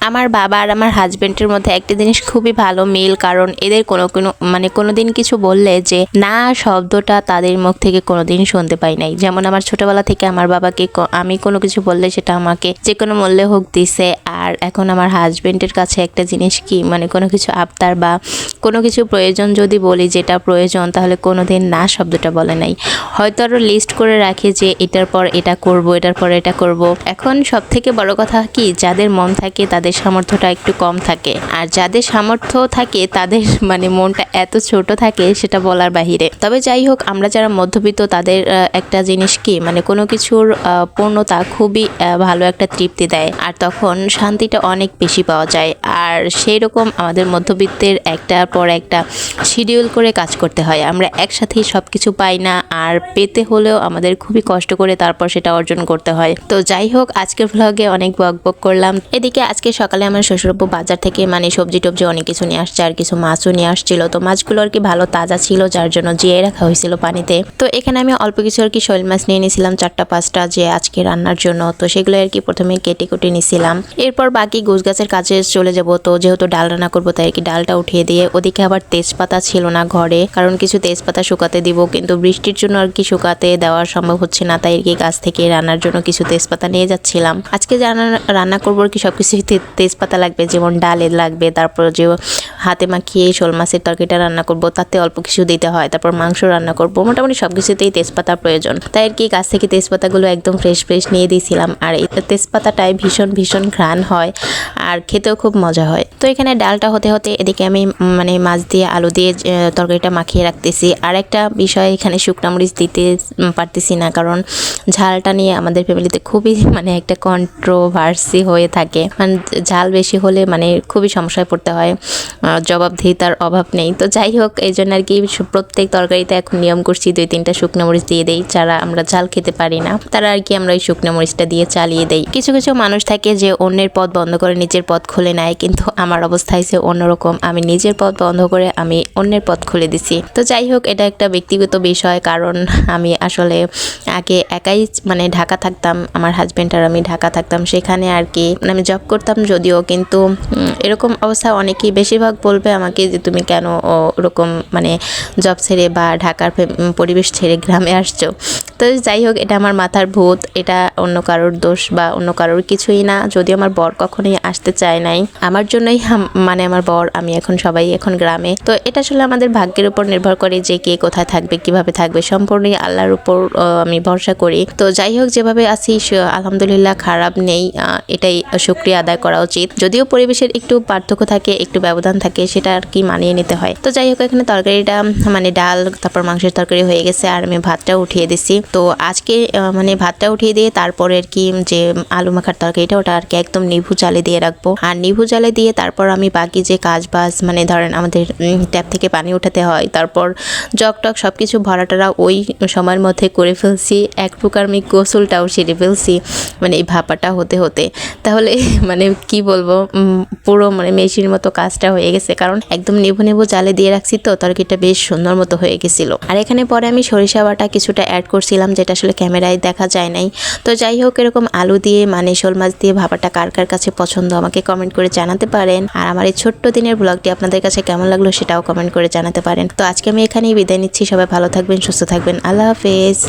আমার বাবা আর আমার হাজবেন্ডের মধ্যে একটা জিনিস খুবই ভালো মিল, কারণ এদের কোনোদিন কিছু বললে যে না শব্দটা তাদের মুখ থেকে কোনোদিন শুনতে পাই নাই। যেমন আমার ছোটবেলা থেকে আমার বাবাকে আমি কোনো কিছু বললে সেটা আমাকে যে কোনো মূল্যে হোক দিছে। আর এখন আমার হাজবেন্ডের কাছে একটা জিনিস কি, কোনো কিছু আবদার বা কোনো কিছু প্রয়োজন যদি বলি যেটা প্রয়োজন, তাহলে কোনোদিন না শব্দটা বলে নাই। হয়তো আরও লিস্ট করে রাখে যে এটার পর এটা করব, এটার পর এটা করব। এখন সব থেকে বড় কথা কি, যাদের মন থাকে তাদের সামর্থ্যটা একটু কম থাকে, আর যাদের সামর্থ্য থাকে তাদের মনটা এত ছোট থাকে সেটা বলার বাহিরে। তবে যাই হোক, আমরা যারা মধ্যবিত্ত তাদের একটা জিনিস কি, কোনো কিছুর পূর্ণতা খুবই ভালো একটা তৃপ্তি দেয়, আর তখন শান্তিটা অনেক বেশি পাওয়া যায়। আর সেই রকম আমাদের মধ্যবিত্তের একটার পর একটা শিডিউল করে কাজ করতে হয়। আমরা একসাথেই সব কিছু পাই না, আর পেতে হলেও আমাদের খুবই কষ্ট করে তারপর সেটা অর্জন করতে হয়। তো যাই হোক, আজকের ভ্লগে অনেক বক করলাম। এদিকে আজকে সকালে আমার শ্বশুরবাবু বাজার থেকে সবজি টবজি অনেক কিছু নিয়ে আসছে, আর কিছু মাছও নিয়ে আসছিল। তো মাছগুলো আর কি ভালো তাজা ছিল, যার জন্য জিয়ে রাখা হয়েছিল পানিতে। তো এখানে আমি অল্প কিছু আর কি শৈল মাছ নিয়ে নিয়েছিলাম 4-5টা, যে আজকে রান্নার জন্য। তো সেগুলো আর কি প্রথমে কেটে কুটে নিছিলাম। এরপর বাকি গোছ গাছের কাজে চলে যাব। তো যেহেতু ডাল রান্না করবো, তাই আর কি ডালটা উঠিয়ে দিয়ে, ওদিকে আবার তেজপাতা ছিল না ঘরে, কারণ কিছু তেজপাতা শুকাতে দিব, কিন্তু বৃষ্টির জন্য আর কি শুকাতে দেওয়া সম্ভব হচ্ছে না। তাই আর কি গাছ থেকে রান্নার জন্য কিছু তেজপাতা নিয়ে যাচ্ছিলাম। আজকে রান্না করবো আর কি সবকিছু তেজপাতা লাগবে, যেমন ডালে লাগবে, তারপর যে হাতে মাখিয়ে শোল মাছের তরকারিটা রান্না করব তাতে অল্প কিছু দিতে হয়, তারপর মাংস রান্না করব, মোটামুটি সব কিছুতেই তেজপাতা প্রয়োজন। তাই আর কি গাছ থেকে তেজপাতাগুলো একদম ফ্রেশ নিয়ে দিয়েছিলাম। আর এই তেজপাতাটায় ভীষণ ঘ্রাণ হয়, আর খেতেও খুব মজা হয়। তো এখানে ডালটা হতে হতে এদিকে আমি মাছ দিয়ে আলু দিয়ে তরকারিটা মাখিয়ে রাখতেছি। আর একটা বিষয়, এখানে শুকনা মরিচ দিতে পারতেছি না, কারণ ঝালটা নিয়ে আমাদের ফ্যামিলিতে খুবই একটা কন্ট্রোভার্সি হয়ে থাকে। ঝাল বেশি হলে খুবই সমস্যায় পড়তে হয়, জবাবদিহিতার অভাব নেই। তো যাই হোক, এই জন্য আর কি প্রত্যেক তরকারিতে এখন নিয়ম করছি 2-3টা শুকনো মরিচ দিয়ে দেই। যারা আমরা ঝাল খেতে পারি না তারা আর কি আমরা ওই শুকনো মরিচটা দিয়ে চালিয়ে দেই। কিছু মানুষ থাকে যে অন্যের পথ বন্ধ করে নিজের পথ খুলে নেয়, কিন্তু আমার অবস্থা হয়েছে অন্যরকম। আমি নিজের পথ বন্ধ করে আমি অন্যের পথ খুলে দিছি। তো যাই হোক, এটা একটা ব্যক্তিগত বিষয়, কারণ আমি আসলে আগে একাই ঢাকা থাকতাম, আমার হাজবেন্ড আর আমি ঢাকা থাকতাম। সেখানে আর কি আমি জব করতাম যদিও, কিন্তু এরকম অবস্থা অনেকেই বেশিরভাগ বলবে আমাকে যে তুমি কেন ওরকম জব ছেড়ে বা ঢাকার পরিবেশ ছেড়ে গ্রামে আসছো। তো যাই হোক, এটা আমার মাথার ভূত, এটা অন্য কারোর দোষ বা অন্য কারোর কিছুই না। যদিও আমার বর কখনোই আসতে চায় নাই, আমার জন্যই আমার বর, আমি সবাই এখন গ্রামে। তো এটা আসলে আমাদের ভাগ্যের উপর নির্ভর করে যে কে কোথায় থাকবে, কিভাবে থাকবে, সম্পূর্ণই আল্লাহর উপর আমি ভরসা করি। তো যাই হোক, যেভাবে আছি আলহামদুলিল্লাহ, খারাপ নেই, এটাই শুকরিয়া আদায় করা উচিত। যদিও পরিবেশের একটু পার্থক্য থাকে, একটু ব্যবধান থাকে, সেটা আর কি মানিয়ে নিতে হয়। তো যাই হোক, এখানে তরকারিটা ডাল তারপর মাংসের তরকারি হয়ে গেছে, আর আমি ভাতটা উঠিয়ে দিছি। তো আজকে ভাতটা উঠিয়ে দিয়ে তারপরে আর কি যে আলু মাখার তরকারিটা, ওটা আর কি একদম নিভু জালে দিয়ে রাখবো। আর নিভু জালে দিয়ে তারপর আমি বাকি যে কাজ বাজ ধরেন আমাদের ট্যাপ থেকে পানি উঠাতে হয়, তারপর জগ টক সবকিছু ভরাটারা ওই সময়ের মধ্যে করে ফেলছি। এক প্রকার আমি গোসলটাও সেরে ফেলছি এই ভাপাটা হতে হতে। তাহলে কি বলবো, পুরো মেশিনের মতো কাজটা হয়ে গেছে, কারণ একদম নেবু জালে দিয়ে রাখছি, তো তরকারিটা বেশ সুন্দর মতো হয়ে গেছিল। আর এখানে পরে আমি সরিষা বাটা কিছুটা অ্যাড করছিলাম, যেটা আসলে ক্যামেরায় দেখা যায় নাই। তো যাই হোক, এরকম আলু দিয়ে শোল মাছ দিয়ে ভাপাটা কার কার কাছে পছন্দ আমাকে কমেন্ট করে জানাতে পারেন। আর আমার এই ছোট্ট দিনের ব্লগটি আপনাদের কাছে কেমন লাগলো সেটাও কমেন্ট করে জানাতে পারেন। তো আজকে আমি এখানেই বিদায় নিচ্ছি। সবাই ভালো থাকবেন, সুস্থ থাকবেন। আল্লাহ হাফেজ।